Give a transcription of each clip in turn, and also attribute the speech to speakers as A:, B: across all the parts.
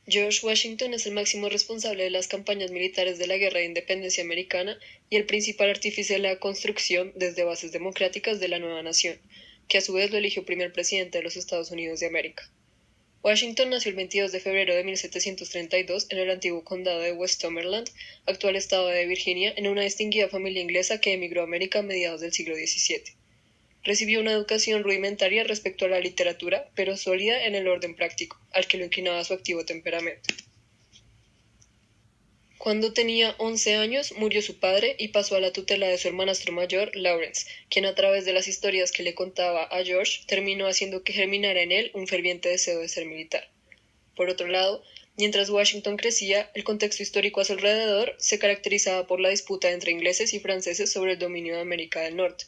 A: George Washington es el máximo responsable de las campañas militares de la Guerra de Independencia Americana y el principal artífice de la construcción desde bases democráticas de la nueva nación, que a su vez lo eligió primer presidente de los Estados Unidos de América. Washington nació el 22 de febrero de 1732 en el antiguo condado de Westmoreland, actual estado de Virginia, en una distinguida familia inglesa que emigró a América a mediados del siglo XVII. Recibió una educación rudimentaria respecto a la literatura, pero sólida en el orden práctico, al que lo inclinaba su activo temperamento. Cuando tenía 11 años murió su padre y pasó a la tutela de su hermanastro mayor, Lawrence, quien a través de las historias que le contaba a George terminó haciendo que germinara en él un ferviente deseo de ser militar. Por otro lado, mientras Washington crecía, el contexto histórico a su alrededor se caracterizaba por la disputa entre ingleses y franceses sobre el dominio de América del Norte.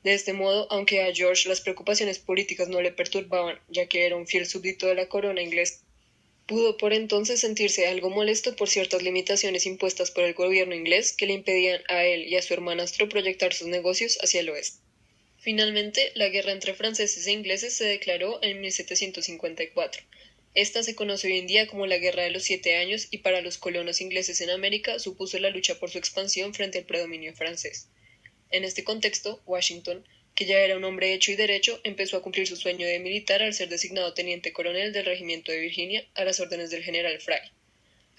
A: De este modo, aunque a George las preocupaciones políticas no le perturbaban, ya que era un fiel súbdito de la corona inglesa, pudo por entonces sentirse algo molesto por ciertas limitaciones impuestas por el gobierno inglés que le impedían a él y a su hermanastro proyectar sus negocios hacia el oeste. Finalmente, la guerra entre franceses e ingleses se declaró en 1754. Esta se conoce hoy en día como la Guerra de los 7 Años y para los colonos ingleses en América supuso la lucha por su expansión frente al predominio francés. En este contexto, Washington, que ya era un hombre hecho y derecho, empezó a cumplir su sueño de militar al ser designado teniente coronel del regimiento de Virginia a las órdenes del general Fry.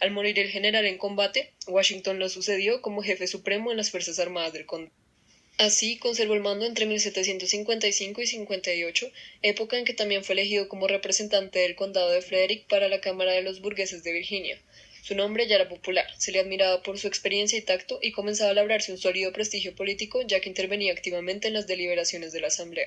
A: Al morir el general en combate, Washington lo sucedió como jefe supremo en las Fuerzas Armadas del Condado. Así conservó el mando entre 1755 y 58, época en que también fue elegido como representante del condado de Frederick para la Cámara de los Burgueses de Virginia. Su nombre ya era popular, se le admiraba por su experiencia y tacto y comenzaba a labrarse un sólido prestigio político ya que intervenía activamente en las deliberaciones de la Asamblea.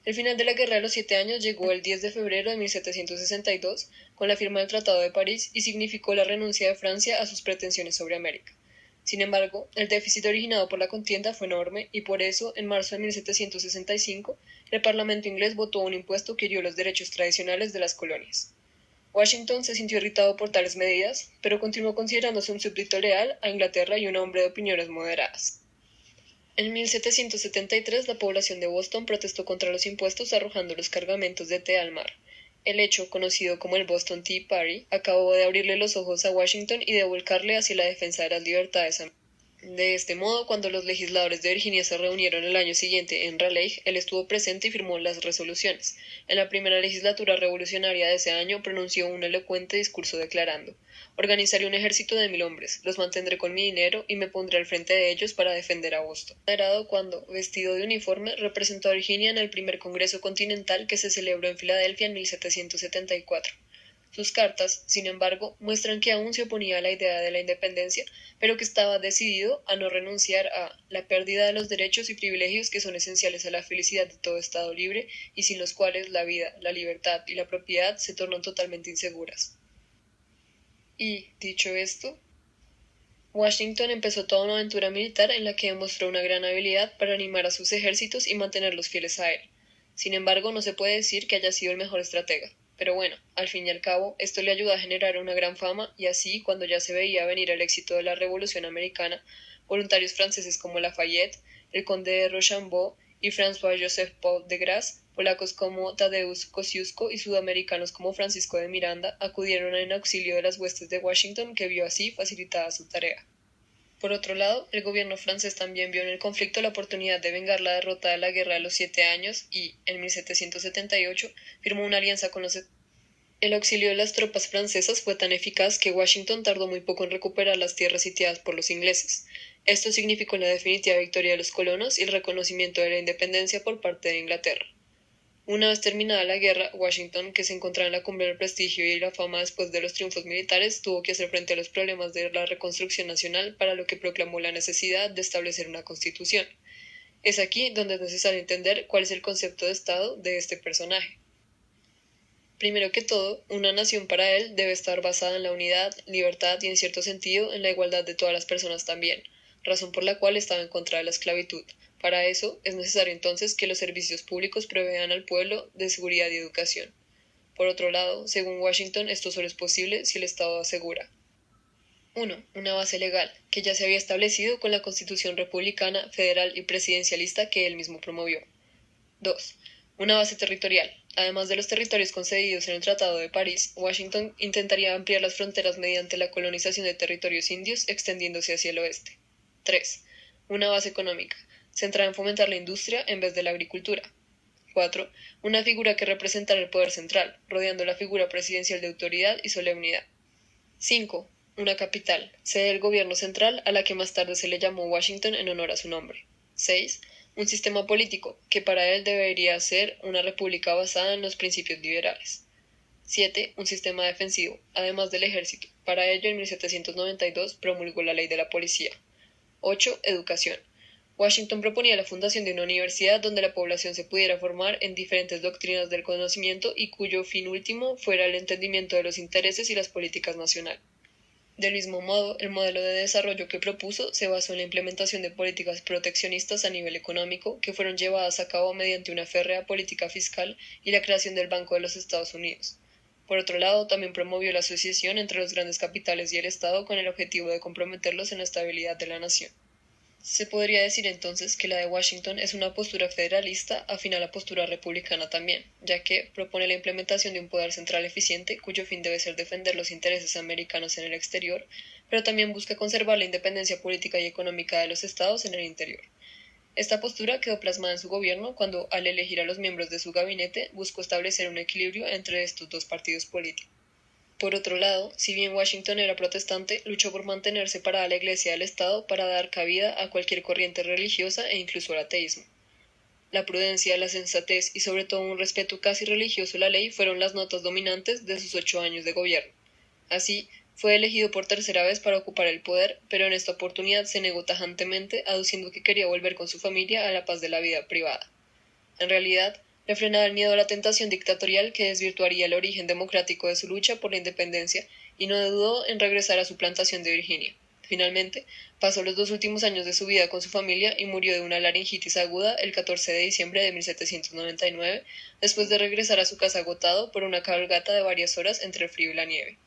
A: El final de la Guerra de los 7 Años llegó el 10 de febrero de 1762 con la firma del Tratado de París y significó la renuncia de Francia a sus pretensiones sobre América. Sin embargo, el déficit originado por la contienda fue enorme y por eso, en marzo de 1765, el Parlamento inglés votó un impuesto que hirió los derechos tradicionales de las colonias. Washington se sintió irritado por tales medidas, pero continuó considerándose un súbdito leal a Inglaterra y un hombre de opiniones moderadas. En 1773 la población de Boston protestó contra los impuestos arrojando los cargamentos de té al mar. El hecho, conocido como el Boston Tea Party, acabó de abrirle los ojos a Washington y de volcarle hacia la defensa de las libertades. De este modo, cuando los legisladores de Virginia se reunieron el año siguiente en Raleigh, él estuvo presente y firmó las resoluciones. En la primera legislatura revolucionaria de ese año pronunció un elocuente discurso declarando: organizaré un ejército de 1000 hombres, los mantendré con mi dinero y me pondré al frente de ellos para defender a Boston. Moderado cuando, vestido de uniforme, representó a Virginia en el primer Congreso Continental que se celebró en Filadelfia en 1774. Sus cartas, sin embargo, muestran que aún se oponía a la idea de la independencia, pero que estaba decidido a no renunciar a la pérdida de los derechos y privilegios que son esenciales a la felicidad de todo Estado libre y sin los cuales la vida, la libertad y la propiedad se tornan totalmente inseguras. Y, dicho esto, Washington empezó toda una aventura militar en la que demostró una gran habilidad para animar a sus ejércitos y mantenerlos fieles a él. Sin embargo, no se puede decir que haya sido el mejor estratega. Pero bueno, al fin y al cabo, esto le ayudó a generar una gran fama y así, cuando ya se veía venir el éxito de la Revolución Americana, voluntarios franceses como Lafayette, el conde de Rochambeau y François-Joseph Paul de Grasse, polacos como Tadeusz Kosciuszko y sudamericanos como Francisco de Miranda acudieron en auxilio de las huestes de Washington, que vio así facilitada su tarea. Por otro lado, el gobierno francés también vio en el conflicto la oportunidad de vengar la derrota de la Guerra de los 7 Años y, en 1778, firmó una alianza con los. El auxilio de las tropas francesas fue tan eficaz que Washington tardó muy poco en recuperar las tierras sitiadas por los ingleses. Esto significó la definitiva victoria de los colonos y el reconocimiento de la independencia por parte de Inglaterra. Una vez terminada la guerra, Washington, que se encontraba en la cumbre del prestigio y la fama después de los triunfos militares, tuvo que hacer frente a los problemas de la reconstrucción nacional, para lo que proclamó la necesidad de establecer una constitución. Es aquí donde es necesario entender cuál es el concepto de Estado de este personaje. Primero que todo, una nación para él debe estar basada en la unidad, libertad y, en cierto sentido, en la igualdad de todas las personas también, razón por la cual estaba en contra de la esclavitud. Para eso, es necesario entonces que los servicios públicos provean al pueblo de seguridad y educación. Por otro lado, según Washington, esto solo es posible si el Estado asegura: 1. Una base legal, que ya se había establecido con la Constitución republicana, federal y presidencialista que él mismo promovió. 2. Una base territorial. Además de los territorios concedidos en el Tratado de París, Washington intentaría ampliar las fronteras mediante la colonización de territorios indios extendiéndose hacia el oeste. 3. Una base económica, centrada en fomentar la industria en vez de la agricultura. 4. Una figura que representara el poder central, rodeando la figura presidencial de autoridad y solemnidad. 5. Una capital, sede del gobierno central a la que más tarde se le llamó Washington en honor a su nombre. 6. Un sistema político, que para él debería ser una república basada en los principios liberales. 7. Un sistema defensivo, además del ejército. Para ello, en 1792 promulgó la ley de la policía. 8. Educación. Washington proponía la fundación de una universidad donde la población se pudiera formar en diferentes doctrinas del conocimiento y cuyo fin último fuera el entendimiento de los intereses y las políticas nacionales. Del mismo modo, el modelo de desarrollo que propuso se basó en la implementación de políticas proteccionistas a nivel económico que fueron llevadas a cabo mediante una férrea política fiscal y la creación del Banco de los Estados Unidos. Por otro lado, también promovió la asociación entre los grandes capitales y el Estado con el objetivo de comprometerlos en la estabilidad de la nación. Se podría decir entonces que la de Washington es una postura federalista afín a la postura republicana también, ya que propone la implementación de un poder central eficiente cuyo fin debe ser defender los intereses americanos en el exterior, pero también busca conservar la independencia política y económica de los estados en el interior. Esta postura quedó plasmada en su gobierno cuando, al elegir a los miembros de su gabinete, buscó establecer un equilibrio entre estos dos partidos políticos. Por otro lado, si bien Washington era protestante, luchó por mantener separada la Iglesia del Estado para dar cabida a cualquier corriente religiosa e incluso al ateísmo. La prudencia, la sensatez y sobre todo un respeto casi religioso a la ley fueron las notas dominantes de sus 8 años de gobierno. Así, fue elegido por tercera vez para ocupar el poder, pero en esta oportunidad se negó tajantemente, aduciendo que quería volver con su familia a la paz de la vida privada. En realidad, refrenaba el miedo a la tentación dictatorial que desvirtuaría el origen democrático de su lucha por la independencia y no dudó en regresar a su plantación de Virginia. Finalmente, pasó los 2 últimos años de su vida con su familia y murió de una laringitis aguda el 14 de diciembre de 1799, después de regresar a su casa agotado por una cabalgata de varias horas entre el frío y la nieve.